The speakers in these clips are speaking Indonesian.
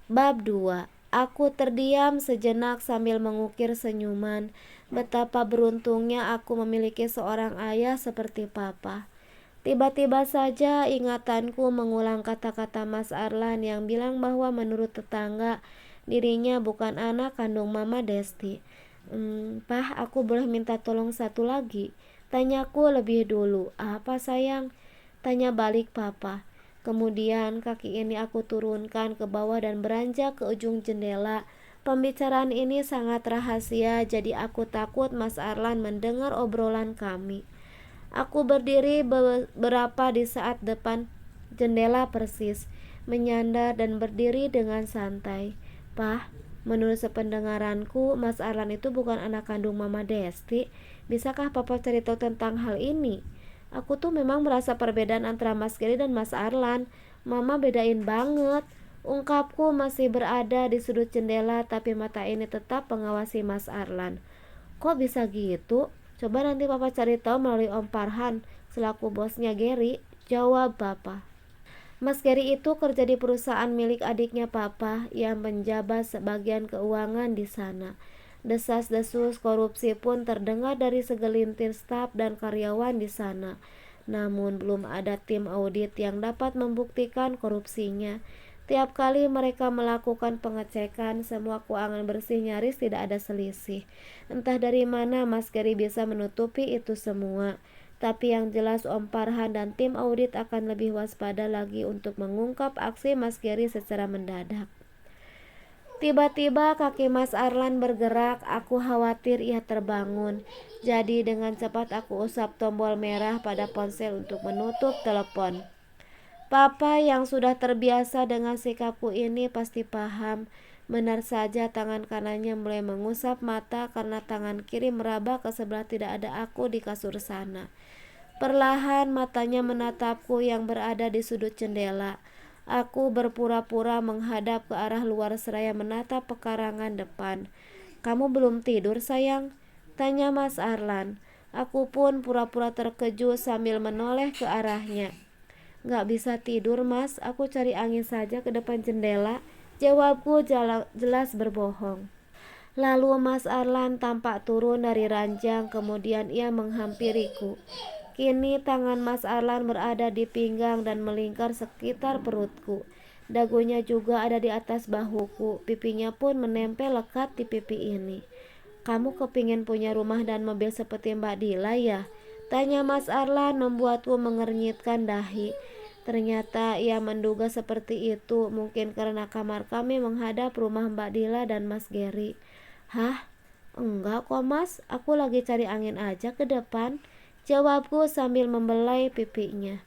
Bab 2. Aku terdiam sejenak sambil mengukir senyuman. Betapa beruntungnya aku memiliki seorang ayah seperti papa. Tiba-tiba saja ingatanku mengulang kata-kata Mas Arlan yang bilang bahwa menurut tetangga dirinya bukan anak kandung Mama Desti. Pah, aku boleh minta tolong satu lagi? Tanyaku lebih dulu. Apa sayang? Tanya balik papa. Kemudian kaki ini aku turunkan ke bawah dan beranjak ke ujung jendela. Pembicaraan ini sangat rahasia, jadi aku takut Mas Arlan mendengar obrolan kami. Aku berdiri beberapa di saat depan jendela persis, menyandar dan berdiri dengan santai. Pah, menurut sependengaranku, Mas Arlan itu bukan anak kandung Mama Desti. Bisakah Papa cari tahu tentang hal ini? Aku tuh memang merasa perbedaan antara Mas Gary dan Mas Arlan. Mama bedain banget. Ungkapku masih berada di sudut jendela, tapi mata ini tetap mengawasi Mas Arlan. Kok bisa gitu? Coba nanti Papa cari tahu melalui Om Farhan selaku bosnya Gary, jawab Papa. Mas Gary itu kerja di perusahaan milik adiknya Papa yang menjabat sebagian keuangan di sana. Desas-desus korupsi pun terdengar dari segelintir staf dan karyawan di sana. Namun belum ada tim audit yang dapat membuktikan korupsinya. Tiap kali mereka melakukan pengecekan, semua keuangan bersih nyaris tidak ada selisih. Entah dari mana Mas Gary bisa menutupi itu semua. Tapi yang jelas Om Farhan dan tim audit akan lebih waspada lagi untuk mengungkap aksi Mas Gary secara mendadak. Tiba-tiba kaki Mas Arlan bergerak, aku khawatir ia terbangun. Jadi dengan cepat aku usap tombol merah pada ponsel untuk menutup telepon. Papa yang sudah terbiasa dengan sikapku ini pasti paham. Benar saja tangan kanannya mulai mengusap mata karena tangan kiri meraba ke sebelah tidak ada aku di kasur sana. Perlahan matanya menatapku yang berada di sudut jendela. Aku berpura-pura menghadap ke arah luar seraya menatap pekarangan depan. Kamu belum tidur sayang? Tanya Mas Arlan. Aku pun pura-pura terkejut sambil menoleh ke arahnya. Gak bisa tidur mas, aku cari angin saja ke depan jendela. Jawabku jelas berbohong. Lalu Mas Arlan tampak turun dari ranjang, kemudian ia menghampiriku. Kini tangan Mas Arlan berada di pinggang dan melingkar sekitar perutku. Dagunya juga ada di atas bahuku, pipinya pun menempel lekat di pipi ini. Kamu kepingin punya rumah dan mobil seperti Mbak Dila ya? Tanya Mas Arlan membuatku mengernyitkan dahi. Ternyata ia menduga seperti itu, mungkin karena kamar kami menghadap rumah Mbak Dila dan Mas Gary. Hah? Enggak kok mas, aku lagi cari angin aja ke depan, jawabku sambil membelai pipinya.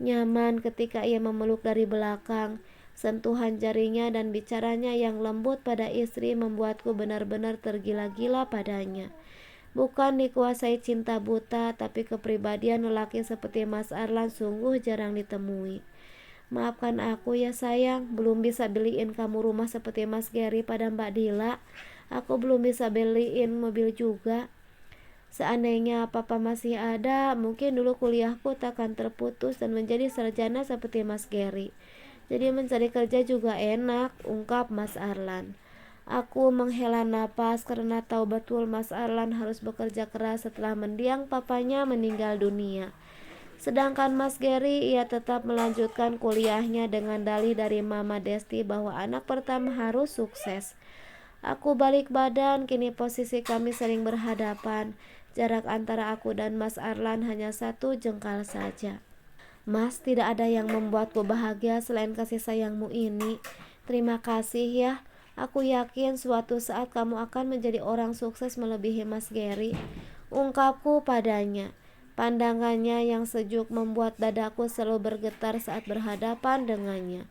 Nyaman ketika ia memeluk dari belakang. Sentuhan jarinya dan bicaranya yang lembut pada istri membuatku benar-benar tergila-gila padanya. Bukan dikuasai cinta buta, tapi kepribadian lelaki seperti Mas Arlan sungguh jarang ditemui. Maafkan aku ya sayang, belum bisa beliin kamu rumah seperti Mas Gary pada Mbak Dila. Aku belum bisa beliin mobil juga. Seandainya papa masih ada, mungkin dulu kuliahku takkan terputus dan menjadi sarjana seperti Mas Gary. Jadi mencari kerja juga enak, ungkap Mas Arlan. Aku menghela napas karena tahu betul Mas Arlan harus bekerja keras setelah mendiang papanya meninggal dunia. Sedangkan Mas Gary, ia tetap melanjutkan kuliahnya dengan dalih dari Mama Desti bahwa anak pertama harus sukses. Aku balik badan, kini posisi kami sering berhadapan. Jarak antara aku dan Mas Arlan hanya 1 jengkal saja. Mas, tidak ada yang membuatku bahagia selain kasih sayangmu ini. Terima kasih ya. Aku yakin suatu saat kamu akan menjadi orang sukses melebihi Mas Gary, ungkapku padanya. Pandangannya yang sejuk membuat dadaku selalu bergetar saat berhadapan dengannya.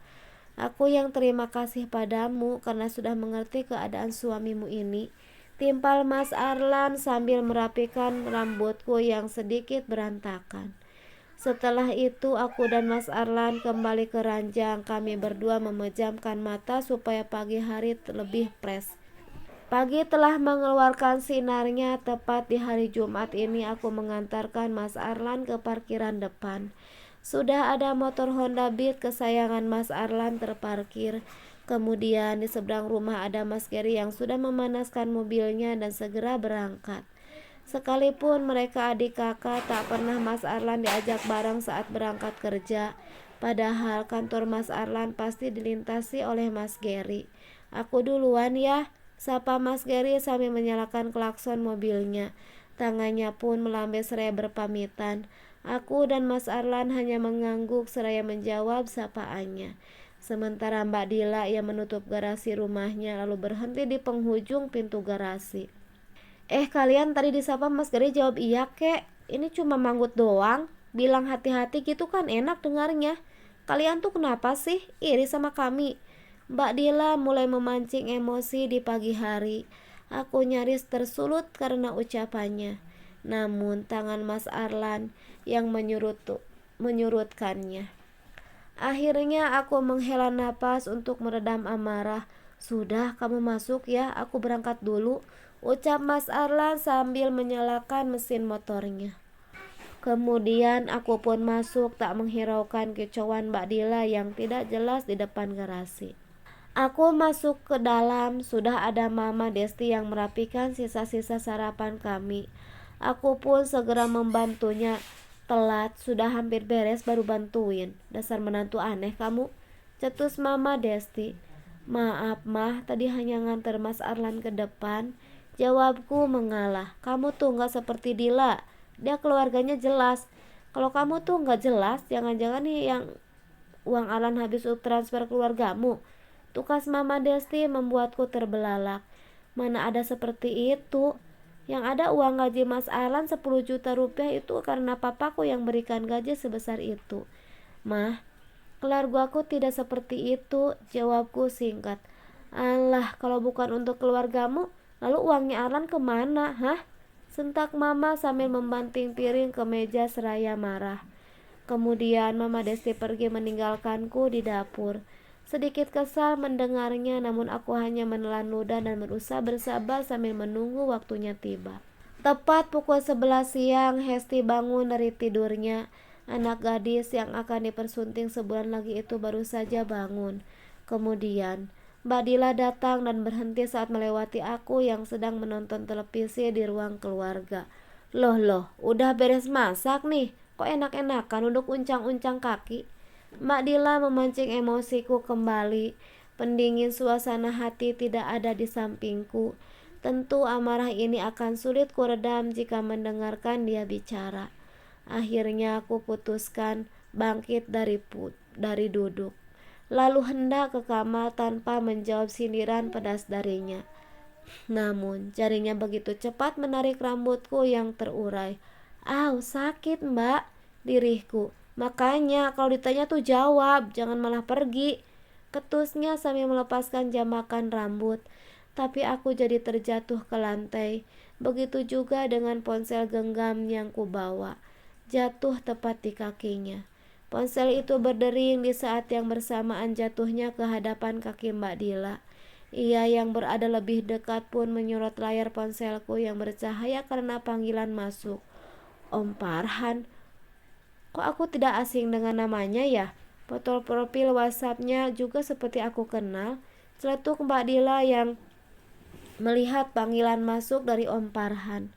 Aku yang terima kasih padamu karena sudah mengerti keadaan suamimu ini, timpal Mas Arlan sambil merapikan rambutku yang sedikit berantakan. Setelah itu aku dan Mas Arlan kembali ke ranjang. Kami berdua memejamkan mata supaya pagi hari lebih fresh. Pagi telah mengeluarkan sinarnya. Tepat di hari Jumat ini aku mengantarkan Mas Arlan ke parkiran depan. Sudah ada motor Honda Beat kesayangan Mas Arlan terparkir. Kemudian di seberang rumah ada Mas Gary yang sudah memanaskan mobilnya dan segera berangkat. Sekalipun mereka adik kakak, tak pernah Mas Arlan diajak bareng saat berangkat kerja. Padahal kantor Mas Arlan pasti dilintasi oleh Mas Gary. Aku duluan ya, sapa Mas Gary sambil menyalakan klakson mobilnya. Tangannya pun melambai seraya berpamitan. Aku dan Mas Arlan hanya mengangguk seraya menjawab sapaannya. Sementara Mbak Dila yang menutup garasi rumahnya lalu berhenti di penghujung pintu garasi. Kalian tadi disapa Mas Gary jawab iya kek. Ini cuma manggut doang. Bilang hati-hati gitu kan enak dengarnya. Kalian tuh kenapa sih iri sama kami? Mbak Dila mulai memancing emosi di pagi hari. Aku nyaris tersulut karena ucapannya. Namun tangan Mas Arlan yang menyurutkannya. Akhirnya aku menghela napas untuk meredam amarah. Sudah, kamu masuk ya, aku berangkat dulu, ucap Mas Arlan sambil menyalakan mesin motornya. Kemudian aku pun masuk, tak menghiraukan kicauan Mbak Dila yang tidak jelas di depan garasi. Aku masuk ke dalam, sudah ada Mama Desti yang merapikan sisa-sisa sarapan kami. Aku pun segera membantunya. Telat, sudah hampir beres baru bantuin. Dasar menantu aneh kamu, cetus Mama Desti. Maaf mah, tadi hanya nganter Mas Arlan ke depan. Jawabku mengalah. Kamu tuh gak seperti Dila, dia keluarganya jelas. Kalau kamu tuh gak jelas, jangan-jangan nih yang uang Arlan habis untuk transfer keluargamu. Tukas Mama Desti membuatku terbelalak. Mana ada seperti itu. Yang ada uang gaji Mas Arlan 10 juta rupiah itu karena papaku yang berikan gaji sebesar itu. Mah, keluargaku tidak seperti itu, jawabku singkat. Alah, kalau bukan untuk keluargamu, lalu uangnya Arlan kemana, hah? Sentak Mama sambil membanting piring ke meja seraya marah. Kemudian Mama Desti pergi meninggalkanku di dapur. Sedikit kesal mendengarnya, namun aku hanya menelan ludah dan berusaha bersabar sambil menunggu waktunya tiba. Tepat pukul 11 siang, Hesti bangun dari tidurnya. Anak gadis yang akan dipersunting sebulan lagi itu baru saja bangun. Kemudian, Mbak Dila datang dan berhenti saat melewati aku yang sedang menonton televisi di ruang keluarga. Loh, udah beres masak nih. Kok enak-enakan duduk uncang-uncang kaki? Mbak Dila memancing emosiku kembali. Pendingin suasana hati tidak ada di sampingku. Tentu amarah ini akan sulit kuredam jika mendengarkan dia bicara. Akhirnya aku putuskan bangkit dari duduk. Lalu hendak ke kamar tanpa menjawab sindiran pedas darinya. Namun jarinya begitu cepat menarik rambutku yang terurai. Sakit mbak, lirihku. Makanya kalau ditanya tuh jawab, jangan malah pergi, ketusnya sambil melepaskan jamakan rambut. Tapi aku jadi terjatuh ke lantai. Begitu juga dengan ponsel genggam yang kubawa, jatuh tepat di kakinya. Ponsel itu berdering di saat yang bersamaan jatuhnya ke hadapan kaki Mbak Dila. Ia yang berada lebih dekat pun menyorot layar ponselku yang bercahaya karena panggilan masuk. Om Farhan. Kok aku tidak asing dengan namanya ya? Foto profil WhatsApp-nya juga seperti aku kenal. Celetuk Mbak Dila yang melihat panggilan masuk dari Om Farhan.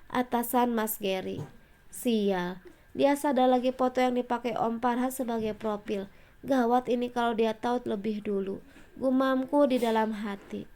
Atasan Mas Gary. Sial, dia sadar lagi foto yang dipakai Om Farhan sebagai profil. Gawat ini kalau dia tahu lebih dulu, gumamku di dalam hati.